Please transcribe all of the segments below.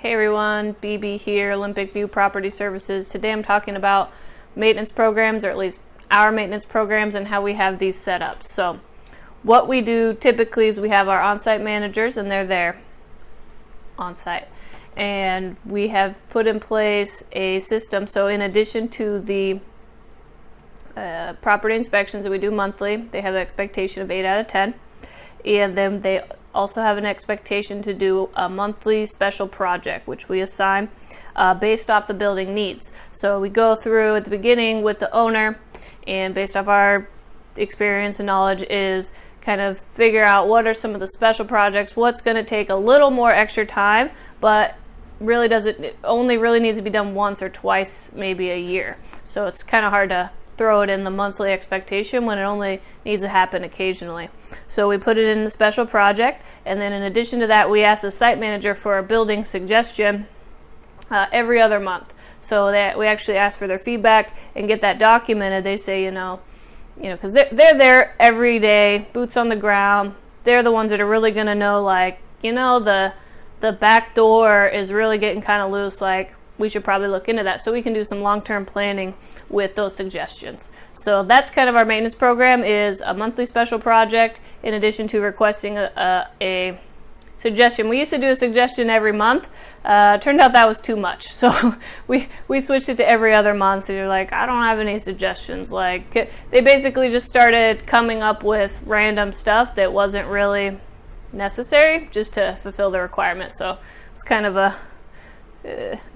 Hey everyone, BB here, Olympic View Property Services. Today I'm talking about maintenance programs, or at least our maintenance programs, and how we have these set up. So what we do typically is we have our on-site managers, and they're there on-site. And we have put in place a system. So in addition to the property inspections that we do monthly, they have an expectation of 8 out of 10. And then they also have an expectation to do a monthly special project, which we assign based off the building needs. So we go through at the beginning with the owner, and based off our experience and knowledge is kind of figure out what are some of the special projects, what's going to take a little more extra time, but really it only really needs to be done once or twice, maybe a year. So it's kind of hard to throw it in the monthly expectation when it only needs to happen occasionally. So we put it in the special project, and then in addition to that, we ask the site manager for a building suggestion every other month. So that we actually ask for their feedback and get that documented. They say, because they're there every day, boots on the ground. They're the ones that are really going to know, like, the back door is really getting kind of loose, like we should probably look into that, so we can do some long-term planning with those suggestions. So that's kind of our maintenance program, is a monthly special project in addition to requesting a suggestion. We used to do a suggestion every month. Turned out that was too much, so we switched it to every other month. You're like, I don't have any suggestions. Like, they basically just started coming up with random stuff that wasn't really necessary just to fulfill the requirement. So it's kind of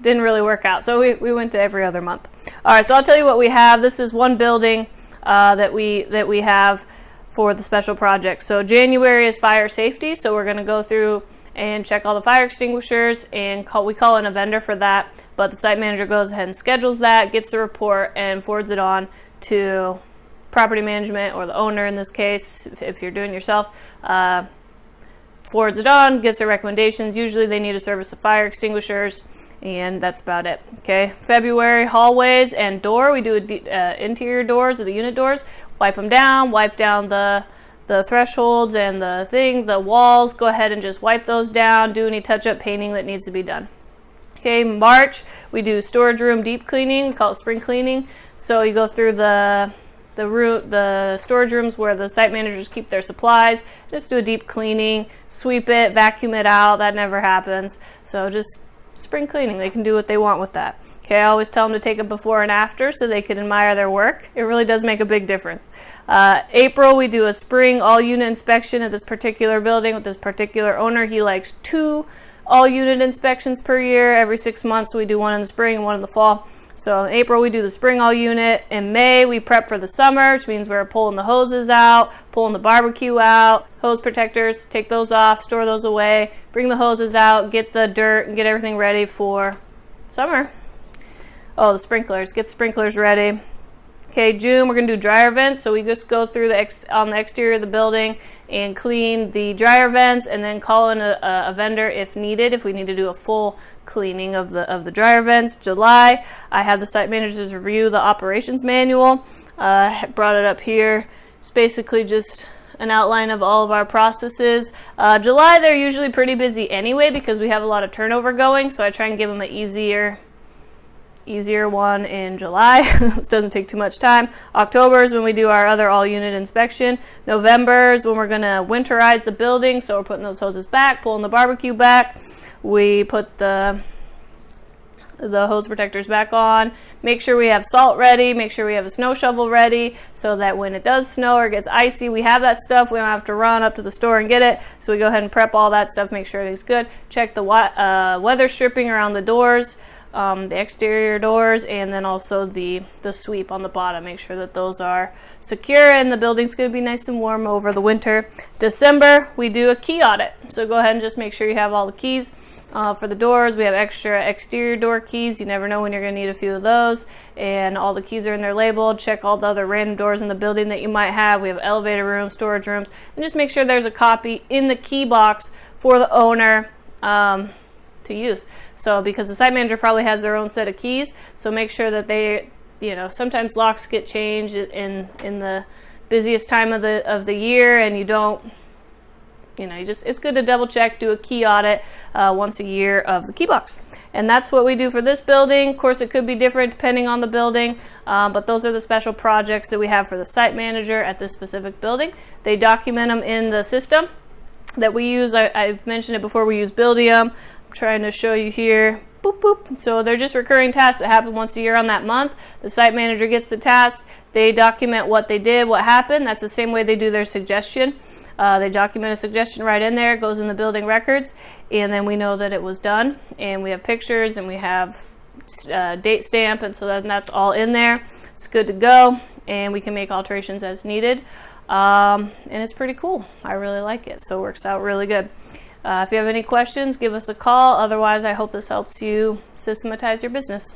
didn't really work out. So we went to every other month. All right, so I'll tell you what we have. This is one building that we have for the special project. So January is fire safety. So we're going to go through and check all the fire extinguishers, and we call in a vendor for that. But the site manager goes ahead and schedules that, gets the report, and forwards it on to property management, or the owner in this case, if you're doing it yourself. Forwards it on, gets their recommendations. Usually they need a service of fire extinguishers, and that's about it. Okay, February, hallways and door. We do interior doors, or the unit doors. Wipe them down, wipe down the thresholds and the walls. Go ahead and just wipe those down. Do any touch-up painting that needs to be done. Okay, March, we do storage room deep cleaning. We call it spring cleaning. So you go through the storage rooms where the site managers keep their supplies, just do a deep cleaning, sweep it, vacuum it out. That never happens. So just spring cleaning. They can do what they want with that. Okay, I always tell them to take a before and after so they can admire their work. It really does make a big difference. April, we do a spring all unit inspection at this particular building with this particular owner. He likes 2 all unit inspections per year. Every 6 months, so we do one in the spring and one in the fall. So in April, we do the spring all unit. In May, we prep for the summer, which means we're pulling the hoses out, pulling the barbecue out, hose protectors, take those off, store those away, bring the hoses out, get the dirt, and get everything ready for summer. Oh, the sprinklers, get the sprinklers ready. Okay, June, we're going to do dryer vents. So we just go through on the exterior of the building and clean the dryer vents, and then call in a vendor if needed, if we need to do a full cleaning of the dryer vents. July, I have the site managers review the operations manual. Brought it up here. It's basically just an outline of all of our processes. July, they're usually pretty busy anyway because we have a lot of turnover going, so I try and give them an easier one in July. It doesn't take too much time. October is when we do our other all unit inspection. November is when we're going to winterize the building, so we're putting those hoses back, pulling the barbecue back. We put the hose protectors back on, make sure we have salt ready, make sure we have a snow shovel ready, so that when it does snow or gets icy, we have that stuff. We don't have to run up to the store and get it. So we go ahead and prep all that stuff, make sure everything's good. Check the weather stripping around the doors, the exterior doors, and then also the sweep on the bottom. Make sure that those are secure, and the building's going to be nice and warm over the winter. December, we do a key audit. So go ahead and just make sure you have all the keys. For the doors, we have extra exterior door keys. You never know when you're going to need a few of those. And all the keys are in there labeled. Check all the other random doors in the building that you might have. We have elevator rooms, storage rooms. And just make sure there's a copy in the key box for the owner to use. So because the site manager probably has their own set of keys. So make sure that they, sometimes locks get changed in the busiest time of the year, and you don't you know, it's good to double check, do a key audit once a year of the key box. And that's what we do for this building. Of course, it could be different depending on the building, but those are the special projects that we have for the site manager at this specific building. They document them in the system that we use. I mentioned it before, we use Buildium. I'm trying to show you here. Boop, boop. So they're just recurring tasks that happen once a year on that month. The site manager gets the task. They document what they did, what happened. That's the same way they do their suggestion. They document a suggestion right in there. It goes in the building records, and then we know that it was done. And we have pictures, and we have date stamp, and so that's all in there. It's good to go, and we can make alterations as needed. And it's pretty cool. I really like it, so it works out really good. If you have any questions, give us a call. Otherwise, I hope this helps you systematize your business.